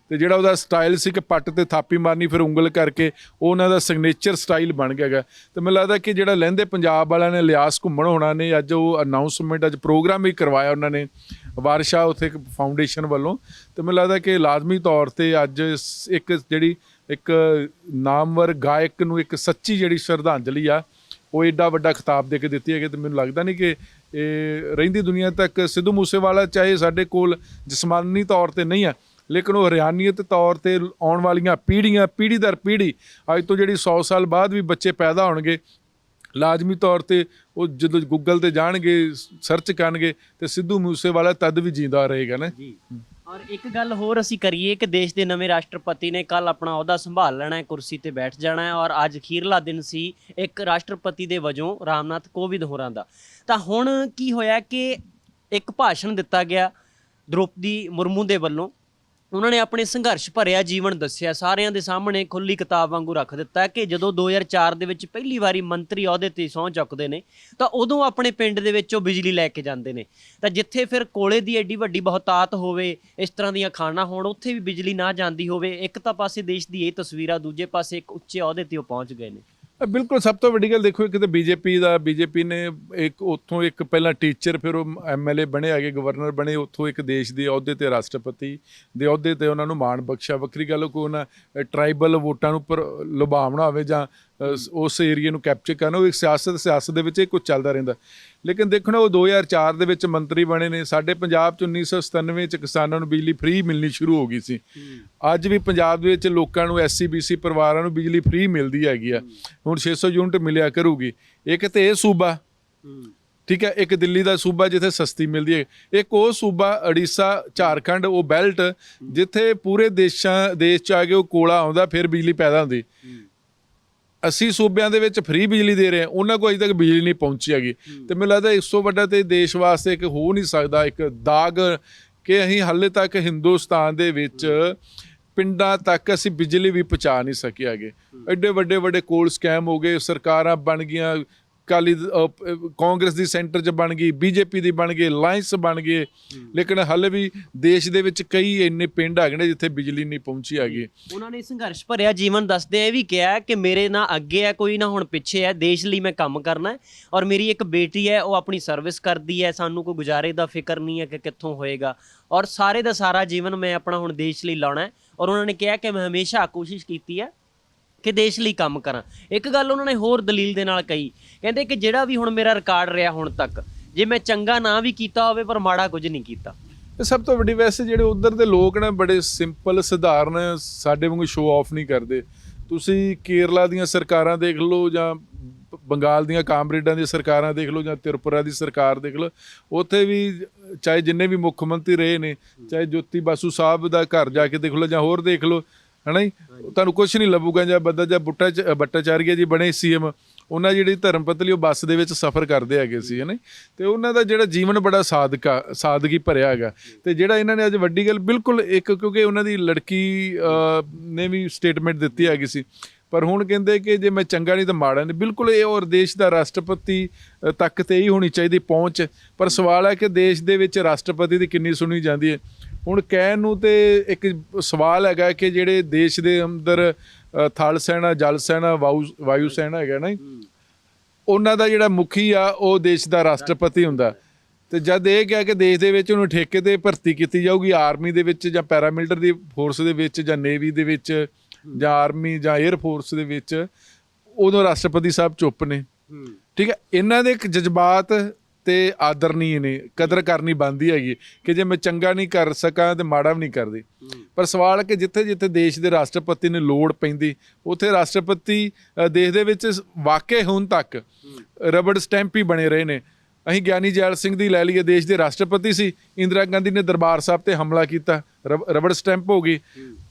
ਤੇ ਜਿਹੜਾ ਉਹਦਾ ਸਟਾਈਲ ਸੀ ਕਿ ਪੱਟ ਤੇ ਥਾਪੀ ਮਾਰਨੀ ਫਿਰ ਉਂਗਲ ਕਰਕੇ, ਉਹ ਉਹਨਾਂ ਦਾ ਸਿਗਨੇਚਰ ਸਟਾਈਲ ਬਣ ਗਿਆ ਹੈਗਾ। ਤੇ ਮੈਨੂੰ ਲੱਗਦਾ ਕਿ ਜਿਹੜਾ ਲਹਿੰਦੇ ਪੰਜਾਬ ਵਾਲਿਆਂ ਨੇ, ਇਲਿਆਸ ਘੁੰਮਣ ਹੋਣਾ ਨੇ, ਅੱਜ ਉਹ ਅਨਾਊਂਸਮੈਂਟ, ਅੱਜ ਪ੍ਰੋਗਰਾਮ ਵੀ ਕਰਵਾਇਆ ਉਹਨਾਂ ਨੇ ਵਾਰਿਸ ਸ਼ਾਹ ਉੱਥੇ ਇੱਕ ਫਾਊਂਡੇਸ਼ਨ ਵੱਲੋਂ। ਤੇ ਮੈਨੂੰ ਲੱਗਦਾ ਕਿ ਲਾਜ਼ਮੀ ਤੌਰ ਤੇ ਅੱਜ ਇੱਕ ਜਿਹੜੀ ਇੱਕ ਨਾਮਵਰ ਗਾਇਕ ਨੂੰ ਇੱਕ ਸੱਚੀ ਜਿਹੜੀ ਸ਼ਰਧਾਂਜਲੀ ਆ, ਉਹ ਏਡਾ ਵੱਡਾ ਖਿਤਾਬ ਦੇ ਕੇ ਦਿੱਤੀ ਹੈਗੀ। ਤੇ ਮੈਨੂੰ ਲੱਗਦਾ ਨਹੀਂ ਕਿ ਇਹ ਰਹਿੰਦੀ ਦੁਨੀਆ ਤੱਕ ਸਿੱਧੂ ਮੂਸੇਵਾਲਾ ਚਾਹੇ ਸਾਡੇ ਕੋਲ ਜਿਸਮਾਨੀ ਤੌਰ ਤੇ ਨਹੀਂ ਆ, ਲੇਕਿਨ ਉਹ ਰੂਹਾਨੀਅਤ ਤੌਰ ਤੇ ਆਉਣ ਵਾਲੀਆਂ ਪੀੜ੍ਹੀਆਂ, ਪੀੜ੍ਹੀ ਦਰ ਪੀੜ੍ਹੀ, ਅੱਜ ਤੋਂ ਜਿਹੜੀ 100 ਸਾਲ ਬਾਅਦ ਵੀ ਬੱਚੇ ਪੈਦਾ ਹੋਣਗੇ, ਲਾਜ਼ਮੀ ਤੌਰ ਤੇ ਉਹ ਜਦੋਂ ਗੂਗਲ ਤੇ ਜਾਣਗੇ, ਸਰਚ ਕਰਨਗੇ, ਤੇ ਸਿੱਧੂ ਮੂਸੇਵਾਲਾ ਤਦ ਵੀ ਜਿੰਦਾ ਰਹੇਗਾ ਨਾ ਜੀ। ਔਰ ਇੱਕ ਗੱਲ ਹੋਰ ਅਸੀਂ ਕਰੀਏ ਕਿ ਦੇਸ਼ ਦੇ ਨਵੇਂ ਰਾਸ਼ਟਰਪਤੀ ਨੇ ਕੱਲ ਆਪਣਾ ਅਹੁਦਾ ਸੰਭਾਲ ਲੈਣਾ ਹੈ, ਕੁਰਸੀ ਤੇ ਬੈਠ ਜਾਣਾ ਹੈ, ਔਰ ਅੱਜ ਅਖੀਰਲਾ ਦਿਨ ਸੀ ਇੱਕ ਰਾਸ਼ਟਰਪਤੀ ਦੇ ਵਜੋਂ ਰਾਮਨਾਥ ਕੋਵਿੰਦ ਹੋਰਾਂ ਦਾ। ਤਾਂ ਹੁਣ ਕੀ ਹੋਇਆ ਕਿ ਇੱਕ ਭਾਸ਼ਣ ਦਿੱਤਾ ਗਿਆ ਦ੍ਰੋਪਦੀ ਮੁਰਮੂ ਦੇ ਵੱਲੋਂ, ਉਹਨਾਂ ਨੇ ਆਪਣੇ ਸੰਘਰਸ਼ ਭਰਿਆ ਜੀਵਨ ਦੱਸਿਆ, ਸਾਰਿਆਂ ਦੇ ਸਾਹਮਣੇ ਖੁੱਲੀ ਕਿਤਾਬ ਵਾਂਗੂ ਰੱਖ ਦਿੱਤਾ ਕਿ ਜਦੋਂ 2004 ਦੇ ਵਿੱਚ ਪਹਿਲੀ ਵਾਰੀ ਮੰਤਰੀ ਅਹੁਦੇ ਤੇ ਸਹੁੰ ਚੁੱਕਦੇ ਨੇ ਤਾਂ ਉਦੋਂ ਆਪਣੇ ਪਿੰਡ ਦੇ ਵਿੱਚ ਉਹ ਬਿਜਲੀ ਲੈ ਕੇ ਜਾਂਦੇ ਨੇ, ਤਾਂ ਜਿੱਥੇ ਫਿਰ ਕੋਲੇ ਦੀ ਐਡੀ ਵੱਡੀ ਬਹੁਤਾਤ ਹੋਵੇ, ਇਸ ਤਰ੍ਹਾਂ ਦੀਆਂ ਖਾਣਾ ਹੋਣ, ਉੱਥੇ ਵੀ ਬਿਜਲੀ ਨਾ ਜਾਂਦੀ ਹੋਵੇ। ਇੱਕ ਤਾਂ ਪਾਸੇ ਦੇਸ਼ ਦੀ ਇਹ ਤਸਵੀਰ ਆ, ਦੂਜੇ ਪਾਸੇ ਇੱਕ ਉੱਚੇ ਅਹੁਦੇ ਤੇ ਉਹ ਪਹੁੰਚ ਗਏ ਨੇ। ਬਿਲਕੁਲ ਸਭ ਤੋਂ ਵੱਡੀ ਗੱਲ ਦੇਖੋ, ਇੱਕ ਤਾਂ ਬੀਜੇਪੀ ਨੇ ਇੱਕ ਉੱਥੋਂ ਇੱਕ ਪਹਿਲਾਂ ਟੀਚਰ, ਫਿਰ ਉਹ MLA ਬਣੇ, ਹੈਗੇ ਗਵਰਨਰ ਬਣੇ, ਉੱਥੋਂ ਇੱਕ ਦੇਸ਼ ਦੇ ਅਹੁਦੇ ਤੇ ਰਾਸ਼ਟਰਪਤੀ ਦੇ ਅਹੁਦੇ ਤੇ ਉਹਨਾਂ ਨੂੰ ਮਾਣ ਬਖਸ਼ਿਆ। ਵੱਖਰੀ ਗੱਲ ਕੋਈ ਉਹਨਾਂ ਟਰਾਈਬਲ ਵੋਟਾਂ ਨੂੰ ਲੁਭਾਵਣਾ ਹੋਵੇ ਜਾਂ ਉਸ ਏਰੀਏ ਨੂੰ ਕੈਪਚਰ ਕਰਨਾ, ਉਹ ਇੱਕ ਸਿਆਸਤ ਦੇ ਵਿੱਚ ਇਹ ਕੁਝ ਚੱਲਦਾ ਰਹਿੰਦਾ। ਲੇਕਿਨ ਦੇਖਣਾ ਉਹ 2004 ਦੇ ਵਿੱਚ ਮੰਤਰੀ ਬਣੇ ਨੇ। ਸਾਡੇ ਪੰਜਾਬ 'ਚ 1997 'ਚ ਕਿਸਾਨਾਂ ਨੂੰ ਬਿਜਲੀ ਫ੍ਰੀ ਮਿਲਣੀ ਸ਼ੁਰੂ ਹੋ ਗਈ ਸੀ। ਅੱਜ ਵੀ ਪੰਜਾਬ ਦੇ ਵਿੱਚ ਲੋਕਾਂ ਨੂੰ SC BC ਪਰਿਵਾਰਾਂ ਨੂੰ ਬਿਜਲੀ ਫ੍ਰੀ ਮਿਲਦੀ ਹੈਗੀ ਆ। ਹੁਣ 600 ਯੂਨਿਟ ਮਿਲਿਆ ਕਰੂਗੀ। ਇੱਕ ਤੇ ਇਹ ਸੂਬਾ, ਠੀਕ ਹੈ, ਇੱਕ ਦਿੱਲੀ ਦਾ ਸੂਬਾ ਜਿੱਥੇ ਸਸਤੀ ਮਿਲਦੀ ਹੈ, ਇੱਕ ਉਹ ਸੂਬਾ ਉੜੀਸਾ, ਝਾਰਖੰਡ, ਉਹ ਬੈਲਟ ਜਿੱਥੇ ਪੂਰੇ ਦੇਸ਼ 'ਚ ਆ ਕੇ ਉਹ ਕੋਲਾ ਆਉਂਦਾ, ਫਿਰ ਬਿਜਲੀ ਪੈਦਾ ਹੁੰਦੀ। ਅਸੀਂ ਸੂਬਿਆਂ ਦੇ ਵਿੱਚ ਫ੍ਰੀ ਬਿਜਲੀ ਦੇ ਰਹੇ ਹਾਂ, ਉਹਨਾਂ ਕੋਲ ਅਜੇ ਤੱਕ ਬਿਜਲੀ ਨਹੀਂ ਪਹੁੰਚੀ ਹੈਗੀ। ਤੇ ਮੈਨੂੰ ਲੱਗਦਾ ਇਸ ਤੋਂ ਵੱਡਾ ਤੇ ਦੇਸ਼ ਵਾਸਤੇ ਇੱਕ ਹੋ ਨਹੀਂ ਸਕਦਾ ਇੱਕ ਦਾਗ ਕਿ ਅਸੀਂ ਹਾਲੇ ਤੱਕ ਹਿੰਦੁਸਤਾਨ ਦੇ ਵਿੱਚ ਪਿੰਡਾਂ ਤੱਕ ਅਸੀਂ ਬਿਜਲੀ ਵੀ ਪਹੁੰਚਾ ਨਹੀਂ ਸਕੇ ਹੈਗੇ। ਐਡੇ ਵੱਡੇ ਕੋਲ ਸਕੈਮ ਹੋ ਗਏ, ਸਰਕਾਰਾਂ ਬਣ ਗਈਆਂ, ਕਾਂਗਰਸ ਦੀ ਸੈਂਟਰ 'ਚ ਬਣ ਗਈ, BJP ਦੀ ਬਣ ਗਈ, ਅਲਾਇੰਸ ਬਣ ਗਏ, ਲੇਕਿਨ ਹਾਲੇ ਵੀ ਦੇਸ਼ ਦੇ ਵਿੱਚ ਕਈ ਇੰਨੇ ਪਿੰਡ ਹੈਗੇ ਨੇ ਜਿੱਥੇ ਬਿਜਲੀ ਨਹੀਂ ਪਹੁੰਚੀ ਹੈਗੀ। ਉਹਨਾਂ ਨੇ ਸੰਘਰਸ਼ ਭਰਿਆ ਜੀਵਨ ਦੱਸਦੇ ਇਹ ਵੀ ਕਿਹਾ ਕਿ ਮੇਰੇ ਨਾ ਅੱਗੇ ਹੈ ਕੋਈ, ਨਾ ਹੁਣ ਪਿੱਛੇ ਹੈ, ਦੇਸ਼ ਲਈ ਮੈਂ ਕੰਮ ਕਰਨਾ ਹੈ, ਔਰ ਮੇਰੀ ਇੱਕ ਬੇਟੀ ਹੈ, ਉਹ ਆਪਣੀ ਸਰਵਿਸ ਕਰਦੀ ਹੈ, ਸਾਨੂੰ ਕੋਈ ਗੁਜ਼ਾਰੇ ਦਾ ਫਿਕਰ ਨਹੀਂ ਹੈ ਕਿ ਕਿੱਥੋਂ ਹੋਏਗਾ, ਔਰ ਸਾਰੇ ਦਾ ਸਾਰਾ ਜੀਵਨ ਮੈਂ ਆਪਣਾ ਹੁਣ ਦੇਸ਼ ਲਈ ਲਾਉਣਾ ਹੈ। ਔਰ ਉਹਨਾਂ ਨੇ ਕਿਹਾ ਕਿ ਮੈਂ ਹਮੇਸ਼ਾ ਕੋਸ਼ਿਸ਼ ਕੀਤੀ ਹੈ ਕਿ ਦੇਸ਼ ਲਈ ਕੰਮ ਕਰਾਂ। ਇੱਕ ਗੱਲ ਉਹਨਾਂ ਨੇ ਹੋਰ ਦਲੀਲ ਦੇ ਨਾਲ ਕਹੀ, ਕਹਿੰਦੇ ਕਿ ਜਿਹੜਾ ਵੀ ਹੁਣ ਮੇਰਾ ਰਿਕਾਰਡ ਰਿਹਾ ਹੁਣ ਤੱਕ, ਜੇ ਮੈਂ ਚੰਗਾ ਨਾ ਵੀ ਕੀਤਾ ਹੋਵੇ ਪਰ ਮਾੜਾ ਕੁਝ ਨਹੀਂ ਕੀਤਾ। ਸਭ ਤੋਂ ਵੱਡੀ ਵੈਸੇ ਜਿਹੜੇ ਉੱਧਰ ਦੇ ਲੋਕ ਨੇ ਬੜੇ ਸਿੰਪਲ ਸਧਾਰਨ, ਸਾਡੇ ਵਾਂਗੂ ਸ਼ੋਅ ਆਫ ਨਹੀਂ ਕਰਦੇ। ਤੁਸੀਂ ਕੇਰਲਾ ਦੀਆਂ ਸਰਕਾਰਾਂ ਦੇਖ ਲਓ ਜਾਂ ਬੰਗਾਲ ਦੀਆਂ ਕਾਮਰੇਡਾਂ ਦੀਆਂ ਸਰਕਾਰਾਂ ਦੇਖ ਲਓ ਜਾਂ ਤ੍ਰਿਪੁਰਾ ਦੀ ਸਰਕਾਰ ਦੇਖ ਲਓ, ਉੱਥੇ ਵੀ ਚਾਹੇ ਜਿੰਨੇ ਵੀ ਮੁੱਖ ਮੰਤਰੀ ਰਹੇ ਨੇ, ਚਾਹੇ ਜੋਤੀ ਬਾਸੂ ਸਾਹਿਬ ਦਾ ਘਰ ਜਾ ਕੇ ਦੇਖ ਲਓ ਜਾਂ ਹੋਰ ਦੇਖ ਲਓ, ਹੈ ਨਾ ਜੀ, ਤੁਹਾਨੂੰ ਕੁਛ ਨਹੀਂ ਲੱਭੂਗਾ। ਜਾਂ ਜਾਂ ਭੱਟਾਚਾਰੀਆ ਜੀ ਬਣੇ CM, ਉਹਨਾਂ ਜਿਹੜੀ ਧਰਮ ਪਤਨੀ ਉਹ ਬੱਸ ਦੇ ਵਿੱਚ ਸਫ਼ਰ ਕਰਦੇ ਹੈਗੇ ਸੀ, ਹੈ ਨਾ, ਤੇ ਉਹਨਾਂ ਦਾ ਜਿਹੜਾ ਜੀਵਨ ਬੜਾ ਸਾਦਗੀ ਭਰਿਆ ਹੈਗਾ। ਤੇ ਜਿਹੜਾ ਇਹਨਾਂ ਨੇ ਅੱਜ ਵੱਡੀ ਗੱਲ ਬਿਲਕੁਲ ਇੱਕ, ਕਿਉਂਕਿ ਉਹਨਾਂ ਦੀ ਲੜਕੀ ਨੇ ਵੀ ਸਟੇਟਮੈਂਟ ਦਿੱਤੀ ਹੈਗੀ ਸੀ, ਪਰ ਹੁਣ ਕਹਿੰਦੇ ਕਿ ਜੇ ਮੈਂ ਚੰਗਾ ਨਹੀਂ ਤਾਂ ਮਾੜਾ ਨਹੀਂ। ਬਿਲਕੁਲ ਇਹ ਔਰ ਦੇਸ਼ ਦਾ ਰਾਸ਼ਟਰਪਤੀ ਤੱਕ ਤੇ ਹੀ ਹੋਣੀ ਚਾਹੀਦੀ ਪਹੁੰਚ। ਪਰ ਸਵਾਲ ਹੈ ਕਿ ਦੇਸ਼ ਦੇ ਵਿੱਚ ਰਾਸ਼ਟਰਪਤੀ ਦੀ ਕਿੰਨੀ ਸੁਣੀ ਜਾਂਦੀ ਹੈ। ਹੁਣ ਕਹਿਣ ਨੂੰ ਤੇ ਇੱਕ ਸਵਾਲ ਹੈਗਾ ਕਿ ਜਿਹੜੇ ਦੇਸ਼ ਦੇ ਅੰਦਰ ਥਲ ਸੈਨਾ, ਜਲ ਸੈਨਾ, ਵਾਯੂ ਸੈਨਾ ਹੈਗਾ ਨਾ, ਉਹਨਾਂ ਦਾ ਜਿਹੜਾ ਮੁਖੀ ਆ ਉਹ ਦੇਸ਼ ਦਾ ਰਾਸ਼ਟਰਪਤੀ ਹੁੰਦਾ। ਤੇ ਜਦ ਇਹ ਕਿਹਾ ਕਿ ਦੇਸ਼ ਦੇ ਵਿੱਚ ਉਹਨੂੰ ਠੇਕੇ ਤੇ ਭਰਤੀ ਕੀਤੀ ਜਾਊਗੀ, ਆਰਮੀ ਦੇ ਵਿੱਚ ਜਾਂ ਪੈਰਾਮਿਲਟਰੀ ਫੋਰਸ ਦੇ ਵਿੱਚ ਜਾਂ ਨੇਵੀ ਦੇ ਵਿੱਚ ਜਾਂ ਆਰਮੀ ਜਾਂ 에ਅਰ ਫੋਰਸ ਦੇ ਵਿੱਚ, ਉਦੋਂ ਰਾਸ਼ਟਰਪਤੀ ਸਾਹਿਬ ਚੁੱਪ ਨੇ। ਠੀਕ ਹੈ, ਇਹਨਾਂ ਦੇ ਇੱਕ ਜਜ਼ਬਾਤ ਤੇ ਆਦਰਨੀਏ ਨੇ, ਕਦਰ ਕਰਨੀ ਬਣਦੀ ਹੈਗੀ ਕਿ ਜੇ ਮੈਂ ਚੰਗਾ ਨਹੀਂ ਕਰ ਸਕਾਂ ਤੇ ਮਾੜਾ ਵੀ ਨਹੀਂ ਕਰਦੀ। ਪਰ ਸਵਾਲ ਹੈ ਕਿ ਜਿੱਥੇ ਜਿੱਥੇ ਦੇਸ਼ ਦੇ ਰਾਸ਼ਟਰਪਤੀ ਨੂੰ ਲੋੜ ਪੈਂਦੀ, ਉੱਥੇ ਰਾਸ਼ਟਰਪਤੀ ਦੇਸ਼ ਦੇ ਵਿੱਚ ਵਾਕਈ ਹੁਣ ਤੱਕ ਰਬੜ ਸਟੈਂਪ ਹੀ ਬਣੇ ਰਹੇ ਨੇ। ਅਸੀਂ ਗਿਆਨੀ ਜੈਲ ਸਿੰਘ ਦੀ ਲੈ ਲਈਏ, ਦੇਸ਼ ਦੇ ਰਾਸ਼ਟਰਪਤੀ ਸੀ, ਇੰਦਰਾ ਗਾਂਧੀ ਨੇ ਦਰਬਾਰ ਸਾਹਿਬ ਤੇ ਹਮਲਾ ਕੀਤਾ, ਰਬੜ ਸਟੈਂਪ ਹੋ ਗਈ।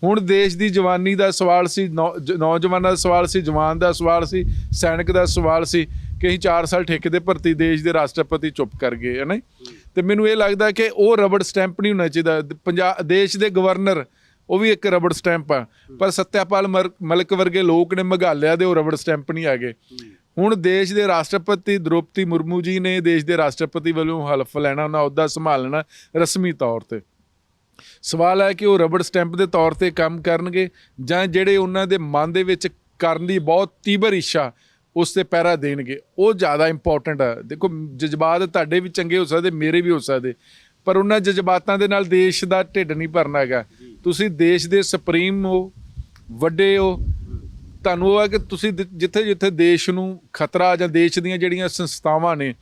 ਹੁਣ ਦੇਸ਼ ਦੀ ਜਵਾਨੀ ਦਾ ਸਵਾਲ ਸੀ, ਨੌਜਵਾਨਾਂ ਦਾ ਸਵਾਲ ਸੀ, ਜਵਾਨ ਦਾ ਸਵਾਲ ਸੀ, ਸੈਨਿਕ ਦਾ ਸਵਾਲ ਸੀ ਕਿ ਅਸੀਂ 4 ਸਾਲ ਠੇਕੇ ਤੇ ਭਰਤੀ, ਦੇਸ਼ ਦੇ ਰਾਸ਼ਟਰਪਤੀ ਚੁੱਪ ਕਰ ਗਏ, ਹੈ ਨਾ। ਤੇ ਮੈਨੂੰ ਇਹ ਲੱਗਦਾ ਕਿ ਉਹ ਰਬੜ ਸਟੈਂਪ ਨਹੀਂ ਹੋਣਾ ਚਾਹੀਦਾ। ਦੇਸ਼ ਦੇ ਗਵਰਨਰ ਉਹ ਵੀ ਇੱਕ ਰਬੜ ਸਟੈਂਪ ਆ, ਪਰ ਸੱਤਿਆਪਾਲ ਮਲਿਕ ਵਰਗੇ ਲੋਕ ਨੇ ਮੇਘਾਲਿਆ ਦੇ, ਉਹ ਰਬੜ ਸਟੈਂਪ ਨਹੀਂ ਹੈਗੇ। ਹੁਣ ਦੇਸ਼ ਦੇ ਰਾਸ਼ਟਰਪਤੀ ਦ੍ਰੋਪਦੀ ਮੁਰਮੂ ਜੀ ਨੇ ਦੇਸ਼ ਦੇ ਰਾਸ਼ਟਰਪਤੀ ਵੱਲੋਂ ਹਲਫ ਲੈਣਾ, ਉਹਨਾਂ ਅਹੁਦਾ ਸੰਭਾਲਣਾ ਰਸਮੀ ਤੌਰ ਤੇ। ਸਵਾਲ ਹੈ ਕਿ ਉਹ ਰਬੜ ਸਟੈਂਪ ਦੇ ਤੌਰ ਤੇ ਕੰਮ ਕਰਨਗੇ ਜਾਂ ਜਿਹੜੇ ਉਹਨਾਂ ਦੇ ਮਨ ਦੇ ਵਿੱਚ ਕਰਨ ਦੀ ਬਹੁਤ ਤੀਬਰ ਇੱਛਾ ਉਸ ਤੇ ਪਹਿਰਾ ਦੇਣਗੇ, ਉਹ ਜ਼ਿਆਦਾ ਇੰਪੋਰਟੈਂਟ ਆ। ਦੇਖੋ, ਜਜ਼ਬਾਤ ਤੁਹਾਡੇ ਵੀ ਚੰਗੇ ਹੋ ਸਕਦੇ, ਮੇਰੇ ਵੀ ਹੋ ਸਕਦੇ, ਪਰ ਉਹਨਾਂ ਜਜ਼ਬਾਤਾਂ ਦੇ ਨਾਲ ਦੇਸ਼ ਦਾ ਢਿੱਡ ਨਹੀਂ ਭਰਨਾ ਹੈਗਾ। ਤੁਸੀਂ ਦੇਸ਼ ਦੇ ਸੁਪਰੀਮ ਹੋ, ਵੱਡੇ ਹੋ, ਤੁਹਾਨੂੰ ਉਹ ਹੈ ਕਿ ਤੁਸੀਂ ਜਿੱਥੇ ਜਿੱਥੇ ਦੇਸ਼ ਨੂੰ ਖਤਰਾ ਜਾਂ ਦੇਸ਼ ਦੀਆਂ ਜਿਹੜੀਆਂ ਸੰਸਥਾਵਾਂ ਨੇ,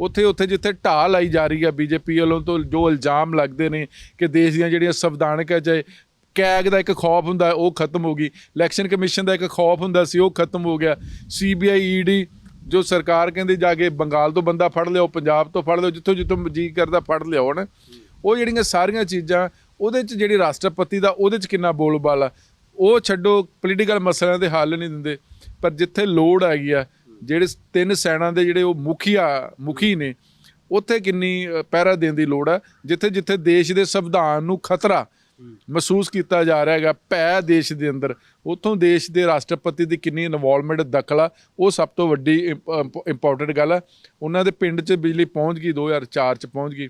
ਉੱਥੇ ਜਿੱਥੇ ਢਾਹ ਲਾਈ ਜਾ ਰਹੀ ਹੈ BJP ਵੱਲੋਂ, ਤੋਂ ਜੋ ਇਲਜ਼ਾਮ ਲੱਗਦੇ ਨੇ ਕਿ ਦੇਸ਼ ਦੀਆਂ ਜਿਹੜੀਆਂ ਸੰਵਿਧਾਨਕ ਹੈ, ਚਾਹੇ ਕੈਗ ਦਾ ਇੱਕ ਖੌਫ ਹੁੰਦਾ ਉਹ ਖਤਮ ਹੋ ਗਈ, ਇਲੈਕਸ਼ਨ ਕਮਿਸ਼ਨ ਦਾ ਇੱਕ ਖੌਫ ਹੁੰਦਾ ਸੀ ਉਹ ਖਤਮ ਹੋ ਗਿਆ, CBI ED ਜੋ ਸਰਕਾਰ ਕਹਿੰਦੀ ਜਾ ਕੇ ਬੰਗਾਲ ਤੋਂ ਬੰਦਾ ਫੜ ਲਿਓ, ਪੰਜਾਬ ਤੋਂ ਫੜ ਲਿਓ, ਜਿੱਥੋਂ ਜੀ ਕਰਦਾ ਫੜ ਲਿਓ ਨਾ, ਉਹ ਜਿਹੜੀਆਂ ਸਾਰੀਆਂ ਚੀਜ਼ਾਂ ਉਹਦੇ 'ਚ ਜਿਹੜੀ ਰਾਸ਼ਟਰਪਤੀ ਦਾ ਉਹਦੇ 'ਚ ਕਿੰਨਾ ਬੋਲਬਾਲਾ, ਉਹ ਛੱਡੋ, ਪੋਲੀਟੀਕਲ ਮਸਲਿਆਂ ਦੇ ਹੱਲ ਨਹੀਂ ਦਿੰਦੇ। ਪਰ ਜਿੱਥੇ ਲੋੜ ਹੈਗੀ ਆ, ਜਿਹੜੇ 3 ਸੈਨਾ ਦੇ ਜਿਹੜੇ ਉਹ ਮੁਖੀ ਨੇ, ਉੱਥੇ ਕਿੰਨੀ ਪਹਿਰਾ ਦੇਣ ਦੀ ਲੋੜ ਆ। ਜਿੱਥੇ ਜਿੱਥੇ ਦੇਸ਼ ਦੇ ਸੰਵਿਧਾਨ ਨੂੰ ਖਤਰਾ ਮਹਿਸੂਸ ਕੀਤਾ ਜਾ ਰਿਹਾ ਹੈਗਾ ਭੈ ਦੇਸ਼ ਦੇ ਅੰਦਰ। ਉੱਥੋਂ ਦੇਸ਼ ਦੇ ਰਾਸ਼ਟਰਪਤੀ ਦੀ ਕਿੰਨੀ ਇਨਵੋਲਵਮੈਂਟ ਦਖਲ ਆ, ਉਹ ਸਭ ਤੋਂ ਵੱਡੀ ਇੰਪੋਰਟੈਂਟ ਗੱਲ ਆ। ਉਹਨਾਂ ਦੇ ਪਿੰਡ 'ਚ ਬਿਜਲੀ ਪਹੁੰਚ ਗਈ, 2004 'ਚ ਪਹੁੰਚ ਗਈ।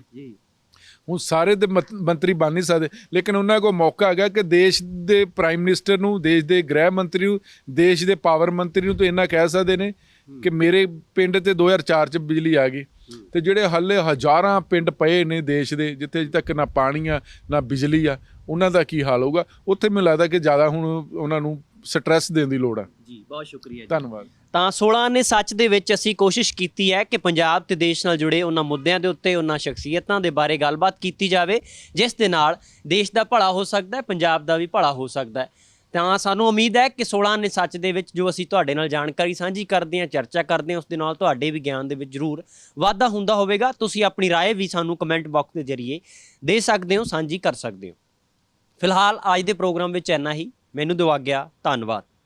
ਹੁਣ ਸਾਰੇ ਦੇ ਮੰਤਰੀ ਬਣ ਨਹੀਂ ਸਕਦੇ, ਲੇਕਿਨ ਉਹਨਾਂ ਕੋਲ ਮੌਕਾ ਹੈਗਾ ਕਿ ਦੇਸ਼ ਦੇ ਪ੍ਰਾਈਮ ਮਿਨਿਸਟਰ ਨੂੰ, ਦੇਸ਼ ਦੇ ਗ੍ਰਹਿ ਮੰਤਰੀ ਨੂੰ, ਦੇਸ਼ ਦੇ ਪਾਵਰ ਮੰਤਰੀ ਨੂੰ ਤਾਂ ਇੰਨਾ ਕਹਿ ਸਕਦੇ ਨੇ ਕਿ ਮੇਰੇ ਪਿੰਡ ਤੇ 2004 'ਚ ਬਿਜਲੀ ਆ ਗਈ। ਤੇ ਜਿਹੜੇ ਹਾਲੇ ਹਜ਼ਾਰਾਂ ਪਿੰਡ ਪਏ ਨੇ ਦੇਸ਼ ਦੇ, ਜਿੱਥੇ ਅਜੇ ਤੱਕ ਨਾ ਪਾਣੀ ਆ ਨਾ ਬਿਜਲੀ ਆ, ਉਹਨਾਂ ਦਾ ਕੀ ਹਾਲ ਹੋਊਗਾ? ਉੱਥੇ ਮੈਨੂੰ ਲੱਗਦਾ ਕਿ ਜ਼ਿਆਦਾ ਹੁਣ ਉਹਨਾਂ ਨੂੰ ਸਟ੍ਰੈਸ ਦੇਣ ਦੀ ਲੋੜ ਆ। ਜੀ ਬਹੁਤ ਸ਼ੁਕਰੀਆ ਜੀ। ਧੰਨਵਾਦ। ਤਾਂ 16 ਆਨੇ ਸੱਚ ਦੇ ਵਿੱਚ ਅਸੀਂ ਕੋਸ਼ਿਸ਼ ਕੀਤੀ ਹੈ ਕਿ ਪੰਜਾਬ ਤੇ ਦੇਸ਼ ਨਾਲ ਜੁੜੇ ਉਹਨਾਂ ਮੁੱਦਿਆਂ ਦੇ ਉੱਤੇ, ਉਹਨਾਂ ਸ਼ਖਸੀਅਤਾਂ ਦੇ ਬਾਰੇ ਗੱਲਬਾਤ ਕੀਤੀ ਜਾਵੇ ਜਿਸ ਦੇ ਨਾਲ ਦੇਸ਼ ਦਾ ਭਲਾ ਹੋ ਸਕਦਾ ਹੈ, ਪੰਜਾਬ ਦਾ ਵੀ ਭਲਾ ਹੋ ਸਕਦਾ ਹੈ। ਤਾਂ ਸਾਨੂੰ ਉਮੀਦ ਹੈ ਕਿ 16 ਆਨੇ ਸੱਚ ਦੇ ਵਿੱਚ ਜੋ ਅਸੀਂ ਤੁਹਾਡੇ ਨਾਲ ਜਾਣਕਾਰੀ ਸਾਂਝੀ ਕਰਦੇ ਹਾਂ, ਚਰਚਾ ਕਰਦੇ ਹਾਂ, ਉਸ ਦੇ ਨਾਲ ਤੁਹਾਡੇ ਵੀ ਗਿਆਨ ਦੇ ਵਿੱਚ ਜ਼ਰੂਰ ਵਾਧਾ ਹੁੰਦਾ ਹੋਵੇਗਾ। ਤੁਸੀਂ ਆਪਣੀ ਰਾਏ ਵੀ ਸਾਨੂੰ ਕਮੈਂਟ ਬਾਕਸ ਦੇ ਜ਼ਰੀਏ ਦੇ ਸਕਦੇ ਹੋ, ਸਾਂਝੀ ਕਰ ਸਕਦੇ ਹੋ। ਫਿਲਹਾਲ ਅੱਜ ਦੇ ਪ੍ਰੋਗਰਾਮ ਵਿੱਚ ਇੰਨਾ ਹੀ। ਮੈਨੂੰ ਦਿਓ ਆਗਿਆ। ਧੰਨਵਾਦ।